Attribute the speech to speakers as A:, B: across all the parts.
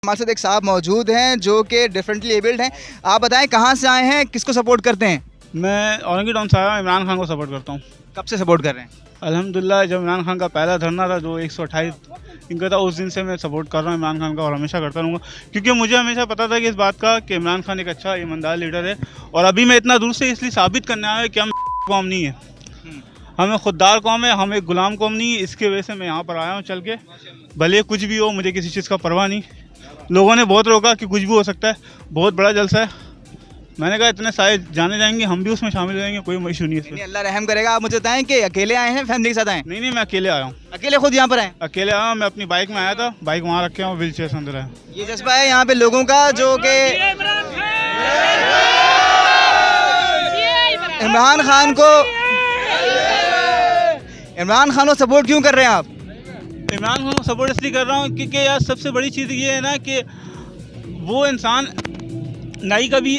A: हमारे साथ एक साहब मौजूद हैं जो कि डिफरेंटली एबल्ड हैं। आप बताएं कहाँ से आए हैं, किसको सपोर्ट करते हैं?
B: मैं औरंगी टाउन से आया हूँ, इमरान खान को सपोर्ट करता हूँ।
A: कब से सपोर्ट कर रहे हैं?
B: अल्हम्दुलिल्लाह, जब इमरान खान का पहला धरना था जो 128 इनका था, उस दिन से मैं सपोर्ट कर रहा हूँ इमरान खान का और हमेशा करता रहूँगा, क्योंकि मुझे हमेशा पता था कि इस बात का कि इमरान खान एक अच्छा ईमानदार लीडर है। और अभी मैं इतना दूर से इसलिए साबित करने आया कि हम कौम नहीं है, हम एक खुददार कौम है, हम एक गुलाम कौम नहीं है। इसके वजह से मैं यहाँ पर आया हूँ चल के, भले कुछ भी हो, मुझे किसी चीज़ का परवाह नहीं। लोगों ने बहुत रोका कि कुछ भी हो सकता है, बहुत बड़ा जलसा है। मैंने कहा इतने सारे जाने जाएंगे, हम भी उसमें शामिल हो जाएंगे, कोई इशू नहीं है इसमें।
A: अल्लाह रहम करेगा। आप मुझे बताएं कि अकेले आए हैं, फैमिली के साथ आए हैं?
B: नहीं, मैं अकेले आया हूँ।
A: अकेले खुद यहाँ पर आए?
B: अकेले आया हूँ, मैं अपनी बाइक में आया था, बाइक वहाँ रखे हूँ, व्हील चेयर से अंदर है।
A: ये जज्बा है यहाँ पे लोगों का जो कि इमरान खान को सपोर्ट क्यों कर रहे हैं आप?
B: इमरान खान को सपोर्ट इसलिए कर रहा हूँ क्योंकि यार सबसे बड़ी चीज़ ये है ना कि वो इंसान ना ही कभी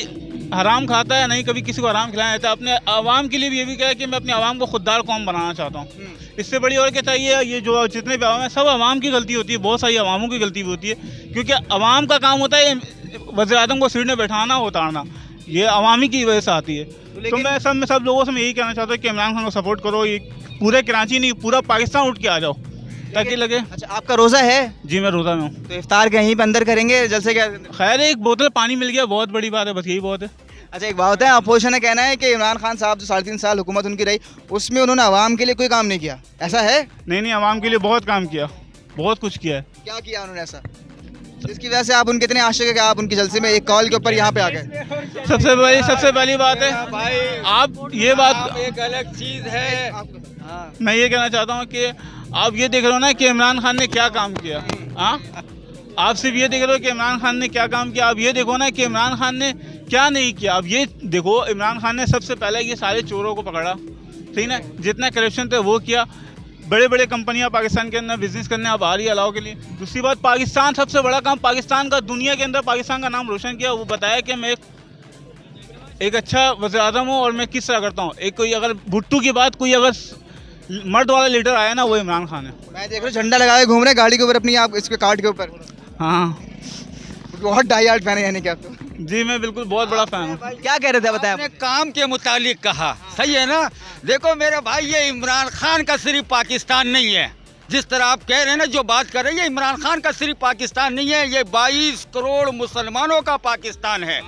B: हराम खाता है, ना ही कभी किसी को हराम खिलाया जाता है। अपने आवाम के लिए भी ये भी कहा है कि मैं अपने आवाम को खुददार कौम बनाना चाहता हूँ। इससे बड़ी और क्या चाहिए? ये जो जितने भी आवाम है, सब आवाम की गलती होती है, बहुत सारी आवामों की गलती भी होती है, क्योंकि आवाम का काम होता है वज़ीर-ए-आज़म को सीट में बैठाना उतारना, ये अवामी की वजह से आती है। तो मैं सब लोगों से मैं यही कहना चाहता हूँ कि इमरान खान को सपोर्ट करो। ये पूरे कराची नहीं, पूरा पाकिस्तान उठ के आ जाओ ताकि लगे।
A: अच्छा, आपका रोज़ा है?
B: जी, मैं रोज़ा में हूँ।
A: तो इफ्तार कहीं पे अंदर करेंगे जलसे क्या?
B: खैर, एक बोतल पानी मिल गया, बहुत बड़ी बात है, बस यही बहुत है।
A: अच्छा, एक बात है, अपोजिशन का कहना है कि इमरान खान साहब जो 3.5 साल हुकूमत उनकी रही, उसमें उन्होंने आवाम के लिए कोई काम नहीं किया, ऐसा है?
B: नहीं, आवाम के लिए बहुत काम किया, बहुत कुछ किया है।
A: क्या किया उन्होंने ऐसा जिसकी वजह से आप उनके इतने आशिक है कि आप उनकी जलसे में एक कॉल के ऊपर यहाँ पे आ गए?
B: सबसे पहली बात है, आप ये बात
C: एक अलग चीज़ है।
B: मैं ये कहना चाहता हूँ कि आप ये देख रहे हो ना कि इमरान खान ने क्या काम किया। हाँ, आप सिर्फ ये देख रहे हो कि इमरान खान ने क्या काम किया, आप ये देखो ना कि इमरान खान ने क्या नहीं किया। अब ये देखो, इमरान खान ने सबसे पहले ये सारे चोरों को पकड़ा, ठीक ना, जितना करप्शन थे वो किया। बड़े बड़े कंपनियां पाकिस्तान के अंदर बिजनेस करने अब आ रही है अलाउ के लिए। दूसरी बात, पाकिस्तान सबसे बड़ा काम पाकिस्तान का, दुनिया के अंदर पाकिस्तान का नाम रोशन किया। वो बताया कि मैं एक अच्छा वज़ीर-ए-आज़म हूँ और मैं किस तरह करता हूँ। एक कोई अगर भुट्टू की बात, कोई अगर मर्द वाला लीडर आया ना, वो इमरान खान है।
A: मैं देख रहा हूँ झंडा लगा के घूम रहे हैं गाड़ी के ऊपर अपनी, आप इसके कार्ड के ऊपर।
B: हाँ,
A: बहुत डाई हार्ट फैन है यानी कि आप तो।
B: जी, मैं बिल्कुल बहुत बड़ा फैन हूँ।
A: क्या कह रहे थे बताएं?
C: आपने काम के मुतालिक कहा, सही है ना। देखो मेरे भाई, ये इमरान खान का सिर्फ पाकिस्तान नहीं है। जिस तरह आप कह रहे हैं ना, जो बात कर रहे हैं, ये इमरान खान का सिर्फ पाकिस्तान नहीं है, ये 22 करोड़ मुसलमानों का पाकिस्तान है।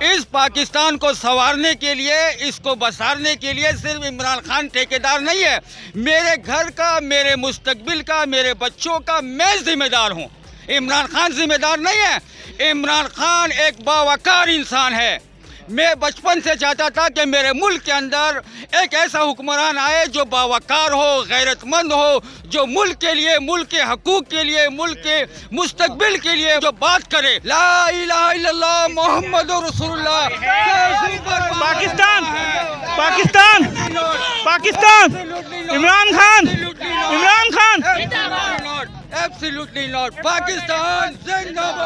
C: इस पाकिस्तान को संवारने के लिए, इसको बसारने के लिए सिर्फ इमरान खान ठेकेदार नहीं है। मेरे घर का, मेरे मुस्तकबिल का, मेरे बच्चों का मैं जिम्मेदार हूँ, इमरान खान जिम्मेदार नहीं है। इमरान खान एक बावकार इंसान है। मैं बचपन से चाहता था कि मेरे मुल्क के अंदर एक ऐसा हुक्मरान आए जो बावकार हो, गैरतमंद हो, जो मुल्क के लिए, मुल्क के हकूक़ के लिए, मुल्क के मुस्तकबिल के लिए जो बात करे। ला इलाहा इल्लल्लाह मुहम्मदुर रसूलुल्लाह।
B: Pakistan, Pakistan, Pakistan, Imran Khan, Imran Khan.
C: Absolutely not. Pakistan जिंदाबाद।